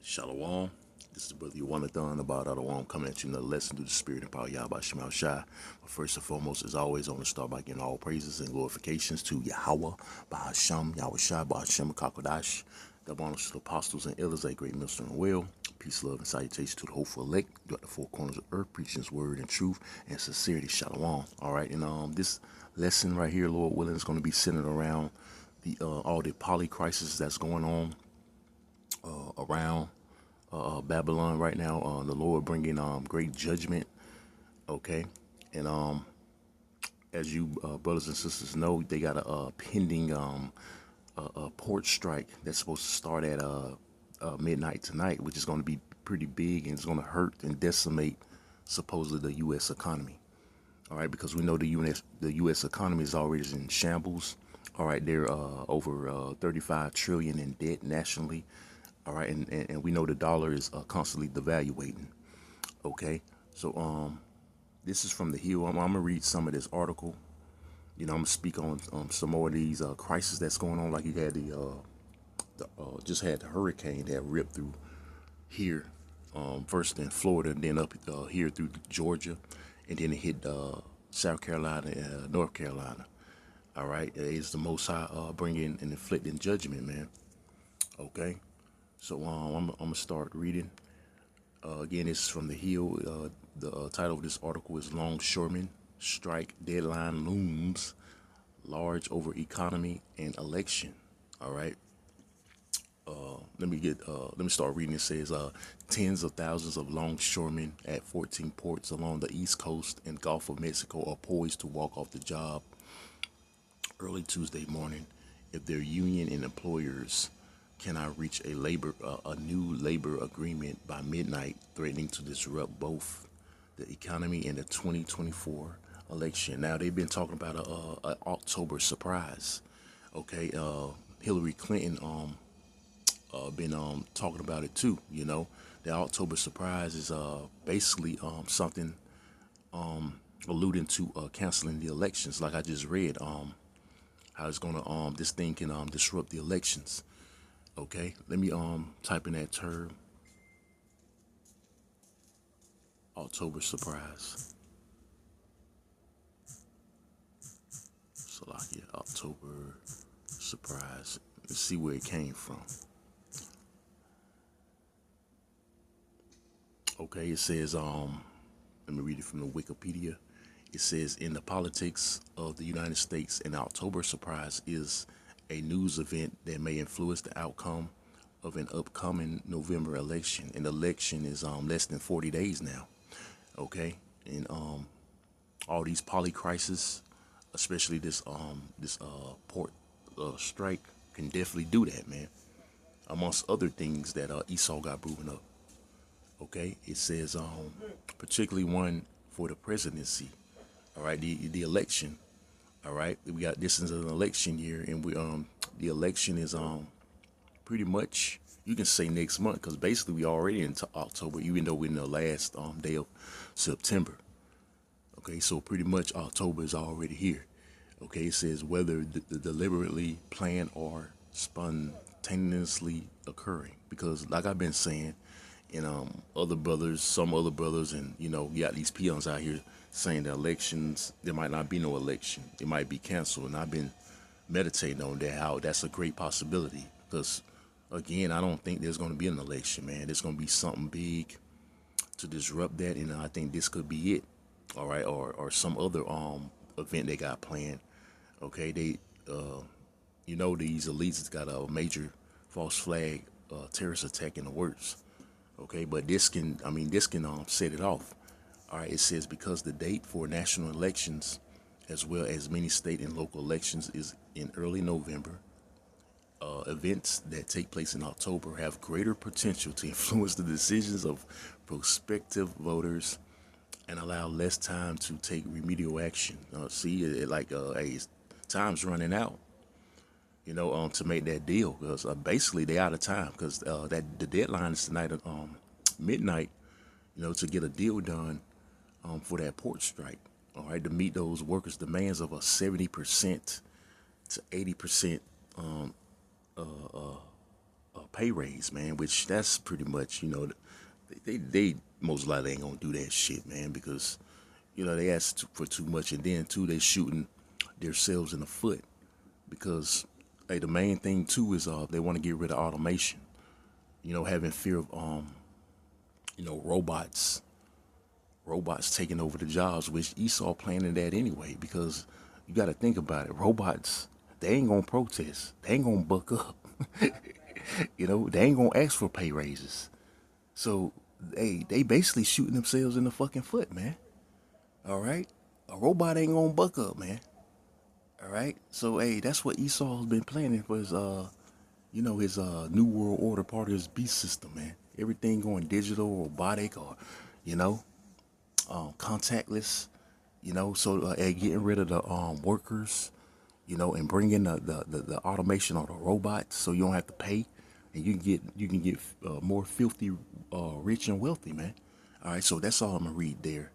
Shalom. This is the brother Thon about Adawam coming at you another lesson through the spirit and power Yahweh Shemal Shai. But first and foremost, as always, I want to start by giving all praises and glorifications to Yahweh, Bahasham, Yahweh Shai, Bahashem, Kakodash, the bonus to the apostles and elders, a great minister and will. Peace, love, and salutation to the hopeful elect throughout the four corners of earth, preaching his word and truth and sincerity. Shalom. All right, and this lesson right here, Lord willing, is going to be centered around the all the polycrisis that's going on around Babylon right now. The Lord bringing great judgment. Okay, and as you brothers and sisters know, they got a pending port strike that's supposed to start at midnight tonight, which is going to be pretty big and it's going to hurt and decimate supposedly the U.S. economy. All right, because we know the U.S. economy is already in shambles. All right, they're over 35 trillion in debt nationally. All right, and we know the dollar is constantly devaluating. Okay, so this is from the Hill. I'm gonna read some of this article. You know, I'm gonna speak on some more of these crises that's going on. Like you had just had the hurricane that ripped through here, first in Florida, and then up here through Georgia, and then it hit South Carolina and North Carolina. All right, it's the Most High bringing and inflicting judgment, man. Okay. So I'm gonna start reading. Again, this is from the Hill. The title of this article is "Longshoremen Strike Deadline Looms Large Over Economy and Election." All right. Let me start reading. It says tens of thousands of longshoremen at 14 ports along the East Coast and Gulf of Mexico are poised to walk off the job early Tuesday morning if their union and employers cannot reach a new labor agreement by midnight, threatening to disrupt both the economy and the 2024 election. Now they've been talking about a October surprise. Okay, Hillary Clinton been talking about it too. You know, the October surprise is basically something alluding to canceling the elections. Like I just read, how it's gonna this thing can disrupt the elections. Okay, let me type in that term, October surprise. Salakia, October surprise. Let's see where it came from. Okay, it says let me read it from the Wikipedia. It says in the politics of the United States, an October surprise is a news event that may influence the outcome of an upcoming November election. An election is less than 40 days now. Okay, and all these polycrisis, especially this port strike, can definitely do that, man. Amongst other things that Esau got proven up. Okay, it says particularly one for the presidency. All right, the election. All right, we got this is an election year, and we the election is pretty much, you can say next month, because basically we already into October, even though we're in the last day of September. Okay, so pretty much October is already here. Okay, it says whether the deliberately planned or spontaneously occurring, because like I've been saying, and some other brothers, and you know, you got these peons out here saying the elections, there might not be no election, it might be canceled, and I've been meditating on that, how that's a great possibility, because again, I don't think there's going to be an election, man. There's going to be something big to disrupt that, and I think this could be it. All right, or some other event they got planned. Okay, they you know, these elites got a major false flag terrorist attack in the works. Okay, but this can set it off. All right, it says because the date for national elections, as well as many state and local elections, is in early November. Events that take place in October have greater potential to influence the decisions of prospective voters and allow less time to take remedial action. Hey, time's running out, you know, to make that deal, because basically they out of time, because that the deadline is tonight at midnight, you know, to get a deal done for that port strike. All right, to meet those workers' demands of a 70% to 80% pay raise, man. Which that's pretty much, they most likely ain't gonna do that shit, man, because they ask for too much, and then too they shooting themselves in the foot because hey, the main thing too is they want to get rid of automation. Having fear of robots taking over the jobs, which Esau planning that anyway, because you got to think about it. Robots, they ain't gonna protest. They ain't gonna buck up. They ain't gonna ask for pay raises. So they basically shooting themselves in the fucking foot, man. All right, a robot ain't gonna buck up, man. All right, so hey, that's what Esau's been planning for his his new world order, part of his beast system, man. Everything going digital, robotic, or contactless. So getting rid of the workers, and bringing the automation or the robots, so you don't have to pay, and you can get more filthy, rich and wealthy, man. All right, so that's all I'm gonna read there.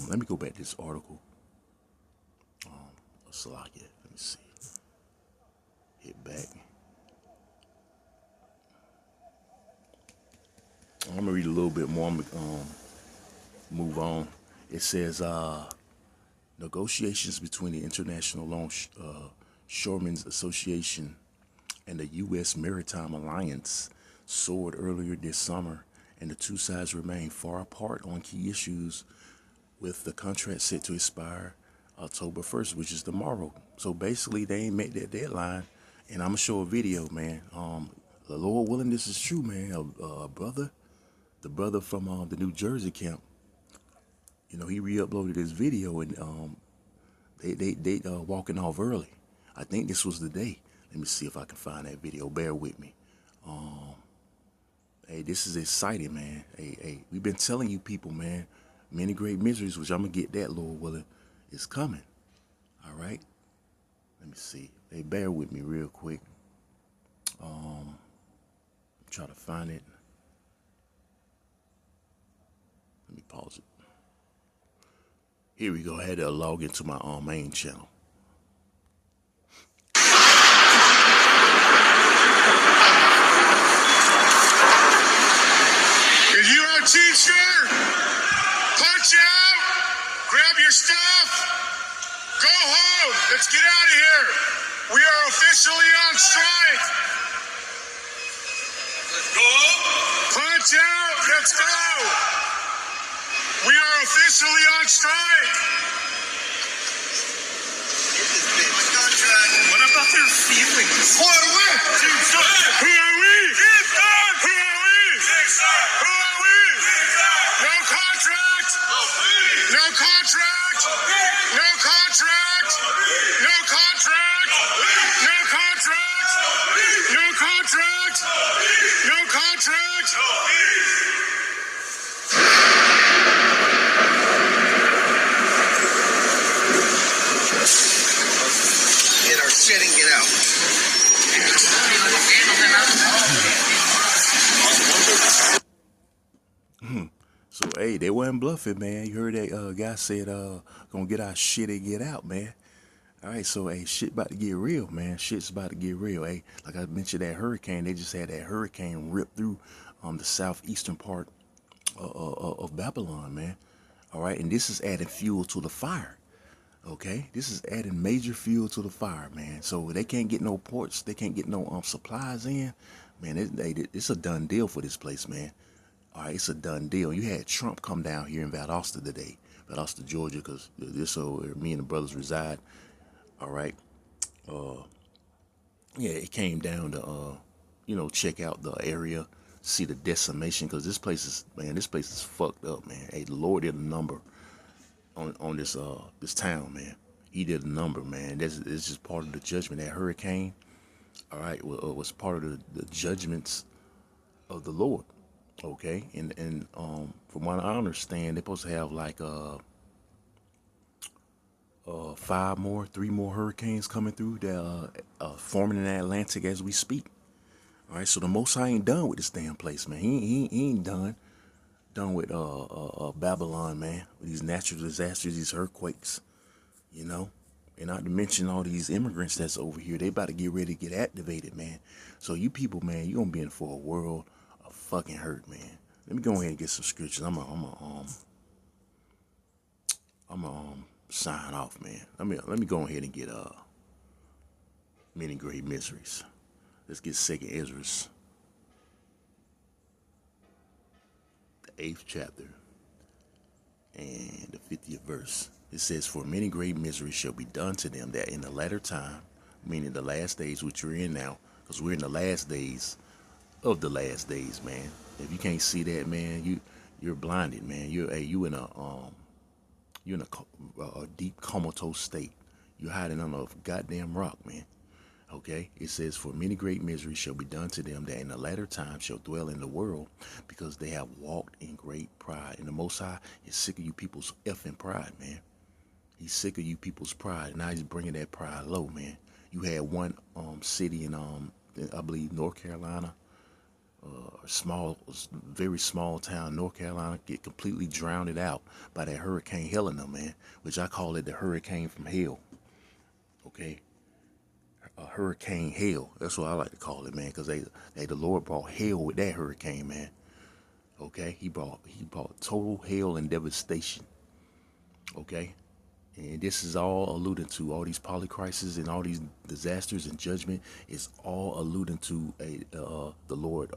Let me go back to this article. Slack it. Let me see. Hit back. I'm gonna read a little bit more. I'm gonna move on. It says negotiations between the International Longshoremen's Association and the U.S. Maritime Alliance soared earlier this summer, and the two sides remain far apart on key issues, with the contract set to expire October 1st, which is tomorrow. So basically, they ain't met that deadline, and I'm gonna show a video, man. The Lord willing, this is true, man. The brother from the New Jersey camp, he re-uploaded this video, and they walking off early. I think this was the day. Let me see if I can find that video. Bear with me. Hey, this is exciting, man. Hey, we've been telling you people, man, many great miseries, which I'm gonna get that, Lord willing, is coming. All right. Let me see. Hey, bear with me real quick. Try to find it. Let me pause it. Here we go. I had to log into my main channel. If you are a teacher, punch out, grab your stuff, go home. Let's get out of here. We are officially on strike. Let's go. Punch out, let's go. We are officially on strike. What about their feelings? Who are we? Who are we? Who are we? Who are we? No contract. No contract. No contract. No contract. No contract. No contract. No contract. Get our shit and get out. So hey, they wasn't bluffing, man. You heard that guy said gonna get our shit and get out, man. All right, so hey, shit about to get real, man. Shit's about to get real. Hey, like I mentioned, that hurricane, they just had that hurricane rip through the southeastern part of Babylon, man. All right, and this is adding fuel to the fire. Okay, this is adding major fuel to the fire, man. So they can't get no ports, they can't get no supplies in, man. It's a done deal for this place, man. All right, it's a done deal. You had Trump come down here in Valdosta today, Valdosta, Georgia, because this is where me and the brothers reside. All right, yeah, it came down to check out the area, see the decimation, because this place is fucked up, man. Hey, the Lord did a number on this town, man. He did a number, man. It's just part of the judgment. That hurricane, all right, was part of the judgments of the Lord. Okay, and from what I understand, they're supposed to have like 3 more hurricanes coming through that forming in the Atlantic as we speak. All right, so the Most High ain't done with this damn place, man. He ain't done with Babylon, man. With these natural disasters, these earthquakes, And not to mention all these immigrants that's over here, they about to get ready to get activated, man. So you people, man, you gonna be in for a world of fucking hurt, man. Let me go ahead and get some scriptures. I'm sign off, man. Let me go ahead and get many great miseries. Let's get Second Ezra's, the 8th chapter and the 50th verse. It says, "For many great miseries shall be done to them that in the latter time," meaning the last days which we're in now, because we're in the last days of the last days, man. If you can't see that, man, you're blinded, man. You're in a deep comatose state. You're hiding under a goddamn rock, man. Okay, it says, "For many great miseries shall be done to them that in the latter time shall dwell in the world, because they have walked in great pride." And the Most High is sick of you people's effing pride, man. He's sick of you people's pride. Now he's bringing that pride low, man. You had one city in I believe North Carolina, very small town, North Carolina, get completely drowned out by that Hurricane Helena, man, which I call it the hurricane from hell. Okay, a hurricane hell. That's what I like to call it, man, because the Lord brought hell with that hurricane, man. Okay, he brought total hell and devastation. Okay, and this is all alluding to all these polycrisis and all these disasters and judgment is all alluding to the Lord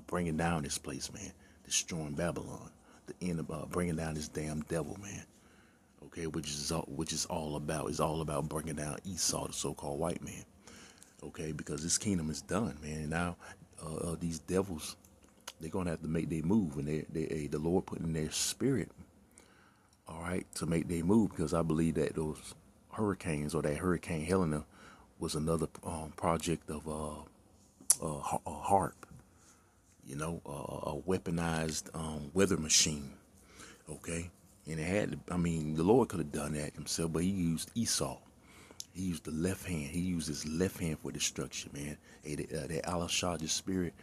bringing down this place, man, destroying Babylon, the end of bringing down this damn devil, man. Okay, which is all about. It's all about bringing down Esau, the so-called white man. Okay, because this kingdom is done, man. And now these devils, they're gonna have to make their move, and the Lord put in their spirit, all right, to make their move, because I believe that those hurricanes or that Hurricane Helena was another project of a HARP, a weaponized weather machine. Okay, and it had, the Lord could have done that himself, but he used Esau. He used the left hand. He used his left hand for destruction, man. That Alashah's spirit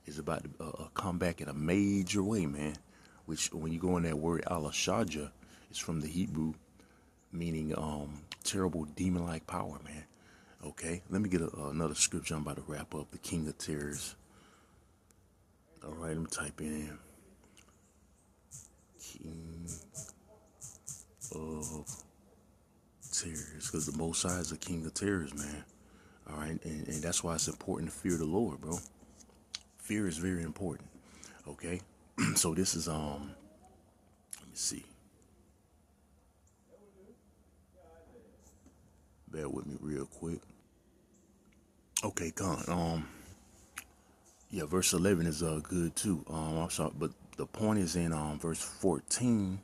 is about to come back in a major way, man. Which, when you go in that word Alashah, it's from the Hebrew, meaning terrible demon-like power, man. Okay, let me get another scripture. I'm about to wrap up. The King of Terrors. All right, let me type in King of Terrors, because the Most High is the King of Terrors, man. All right, and that's why it's important to fear the Lord, bro. Fear is very important. Okay, so this is let me see. Bear with me real quick. Okay, Con. Yeah, verse 11 is good too. I'm sorry, but the point is in verse 14.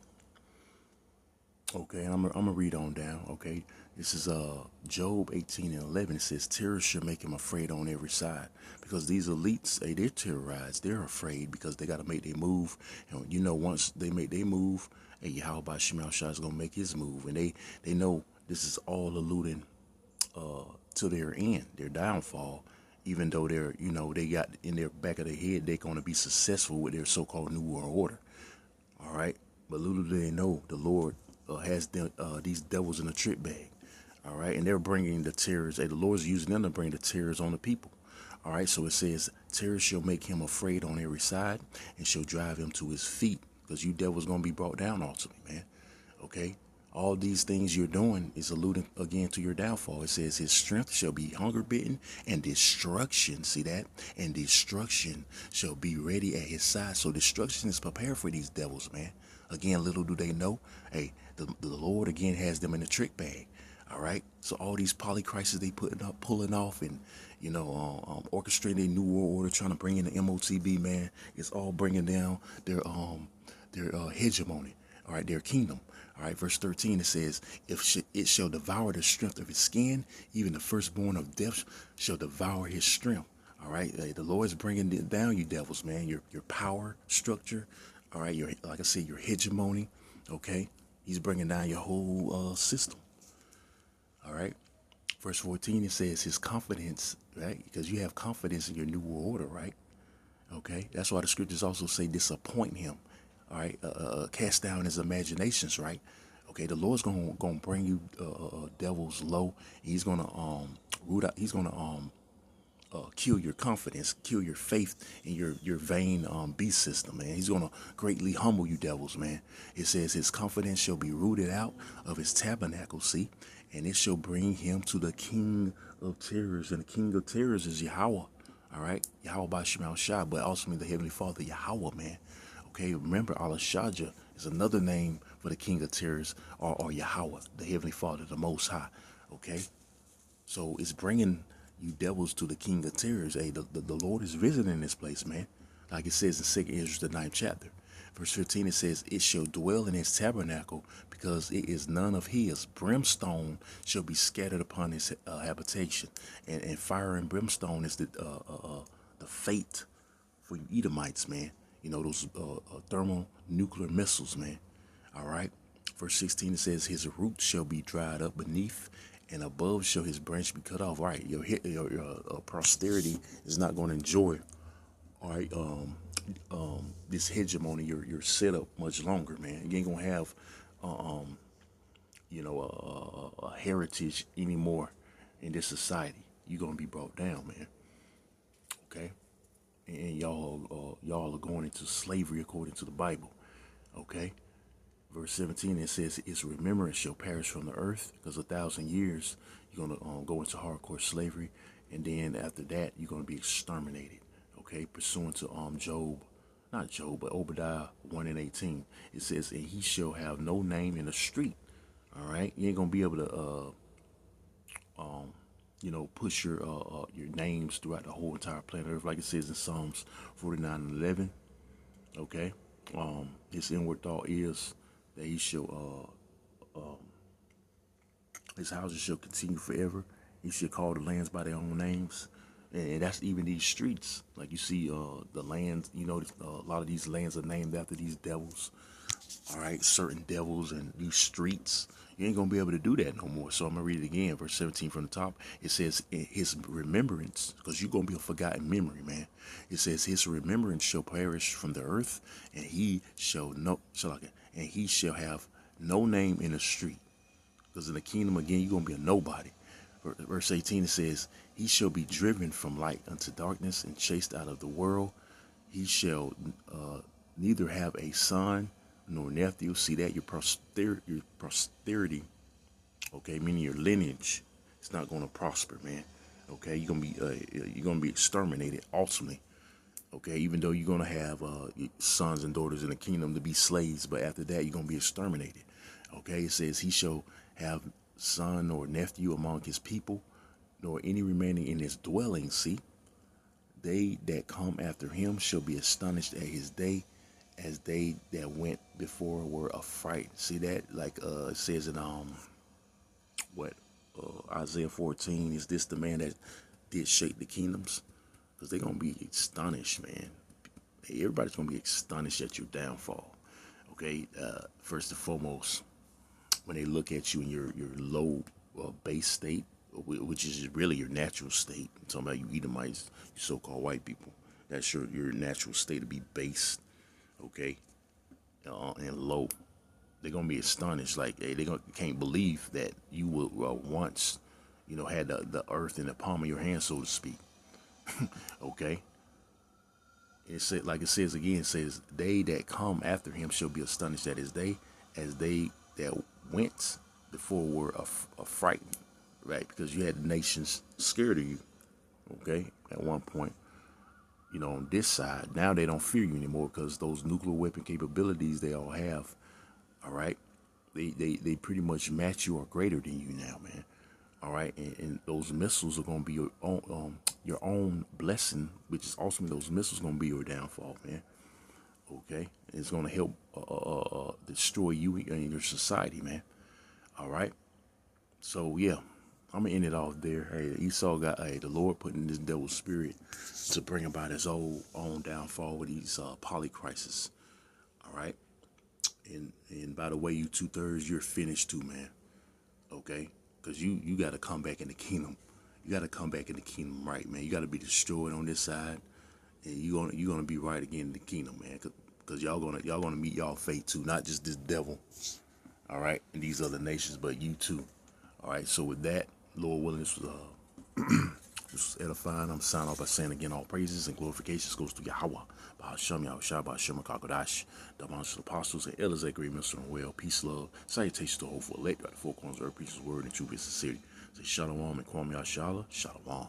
Okay, I'm gonna read on down. Okay, this is Job 18 and 11. It says, "Terror should make him afraid on every side," because these elites, hey, they're terrorized. They're afraid because they got to make their move. And once they make their move, hey, Yahweh Shemel Shah is gonna make his move, and they know this is all alluding to their end, their downfall. Even though they got in their back of their head, they're gonna be successful with their so-called New World Order. All right, but little do they know, the Lord has these devils in a trick bag. All right, and they're bringing the terrors. The Lord's using them to bring the terrors on the people. All right, so it says, "Terror shall make him afraid on every side, and shall drive him to his feet," because you devils gonna be brought down ultimately, man. Okay, all these things you're doing is alluding again to your downfall. It says, "His strength shall be hunger bitten, and destruction," see that? "And destruction shall be ready at his side." So destruction is prepared for these devils, man. Again, little do they know, hey, the Lord again has them in a trick bag. All right, so all these polycrisis they pulling off, and orchestrating a new world order, trying to bring in the MOTB, man. It's all bringing down their hegemony. All right, their kingdom. All right, verse 13, it says, it shall devour the strength of his skin, even the firstborn of death shall devour his strength." All right, the Lord is bringing down you devils, man. Your power structure. All right, like I said, your hegemony. Okay, he's bringing down your whole system. All right, verse 14, it says his confidence, right? Because you have confidence in your new world order, right? Okay, that's why the scriptures also say disappoint him. All right, cast down his imaginations, right? Okay, the Lord's gonna bring you devils low. He's gonna root out. He's gonna kill your confidence, kill your faith in your vain beast system, man. He's gonna greatly humble you, devils, man. It says his confidence shall be rooted out of his tabernacle, see, and it shall bring him to the king of terrors, and the king of terrors is Yahweh. All right, Yahweh by Shemal Shah, but also the Heavenly Father, Yahweh, man. Okay, remember, Allah Shaja is another name for the king of terrors, or Yahweh, the Heavenly Father, the Most High. Okay, so it's bringing you devils to the king of terrors. Hey, the Lord is visiting this place, man. Like it says in 2 Ezra, the 9th chapter. Verse 15, it says, it shall dwell in his tabernacle because it is none of his. Brimstone shall be scattered upon his habitation. And fire and brimstone is the fate for you Edomites, man. You know, those thermonuclear missiles, man. All right. Verse 16, it says, his roots shall be dried up beneath, and above shall his branch be cut off. Right. Your posterity is not going to enjoy, all right, this hegemony, your setup much longer, man. You ain't going to have, a heritage anymore in this society. You're going to be brought down, man. Okay. And y'all are going into slavery according to the Bible. Okay. Verse 17, it says, its remembrance shall perish from the earth, because 1,000 years you're going to go into hardcore slavery, and then after that you're going to be exterminated. Okay, pursuant to but Obadiah 1:18. It says, and he shall have no name in the street. All right, you ain't gonna be able to push your names throughout the whole entire planet Earth, like it says in Psalms 49:11. Okay, his inward thought is that he shall his houses shall continue forever. He shall call the lands by their own names. And that's even these streets. Like you see the lands, a lot of these lands are named after these devils. All right, certain devils and these streets. You ain't going to be able to do that no more. So I'm going to read it again, verse 17 from the top. It says, in his remembrance, because you're going to be a forgotten memory, man. It says, his remembrance shall perish from the earth, and he shall have no name in the street. Because in the kingdom, again, you're going to be a nobody. Verse 18, it says, he shall be driven from light unto darkness and chased out of the world. He shall neither have a son nor nephew. See that? Your posterity, okay, meaning your lineage, it's not going to prosper, man. Okay, you're gonna be exterminated ultimately. Okay, even though you're gonna have sons and daughters in the kingdom to be slaves, but after that you're gonna be exterminated. Okay, it says he shall have son or nephew among his people, nor any remaining in his dwelling. See, they that come after him shall be astonished at his day, as they that went before were affright. See that? Like it says in Isaiah 14, is this the man that did shake the kingdoms? Because they're gonna be astonished, man. Hey, everybody's gonna be astonished at your downfall. Okay, first and foremost, when they look at you in your low base state, which is really your natural state. I'm talking about you Edomites, you so-called white people. That's your natural state to be base, okay, and low. They're gonna be astonished, like, hey, can't believe that you would once, had the earth in the palm of your hand, so to speak. Okay. It said, like it says again, it says, they that come after him shall be astonished at his day, as they that went before were affrighted, right? Because you had the nations scared of you, okay, at one point, on this side. Now they don't fear you anymore because those nuclear weapon capabilities they all have, all right, they pretty much match you or greater than you now, man. All right, and those missiles are going to be your own blessing, which is ultimately those missiles going to be your downfall, man. Okay, it's going to help destroy you and your society, man. All right, so yeah, I'm gonna end it off there. Hey, Esau got the Lord put in this devil's spirit to bring about his own downfall with these polycrisis. All right, and by the way, you 2/3, you're finished too, man. Okay. Because you got to come back in the kingdom. You got to come back in the kingdom right, man. You got to be destroyed on this side, and you're gonna be right again in the kingdom, man. Because y'all gonna meet y'all fate too, not just this devil. All right, and these other nations, but you too. All right, so with that, Lord willing, this was edifying. I'm signing off by saying again, all praises and glorifications goes to Yahweh, Bahasham, Yahushua, Bahasham, Kakodash, the monsters, apostles, and elders that great minister and well, peace, love, salutations to the hopeful elect, right? The four corners of earth, peace, word, and truth, and sincerity. Say Shalom and Kwame Yashala, Shalom.